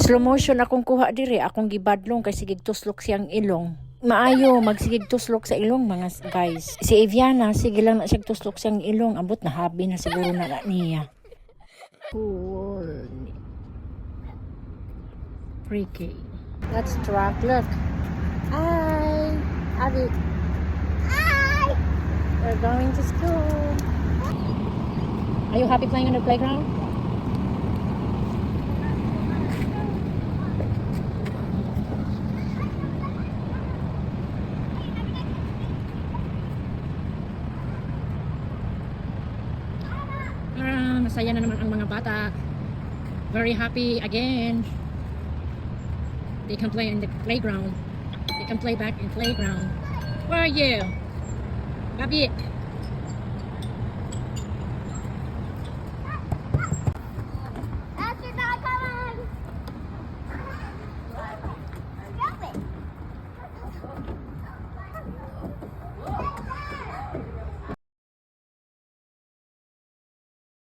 Slow motion akong kuha diri, akong gibadlong kay sigig tuslok siyang ilong. Maayo magsigig tuslok sa ilong mga guys. Si Eviana sige lang na siya tuslok siyang ilong, ambot na habi na siguro na niya. Cool. Freaky. Let's track. Look. Hi. Abby. Hi. We're going to school. Are you happy playing on the playground? Masaya na naman ang mga bata. Very happy again. They can play in the playground. They can play back in playground. Where are you? Bobby.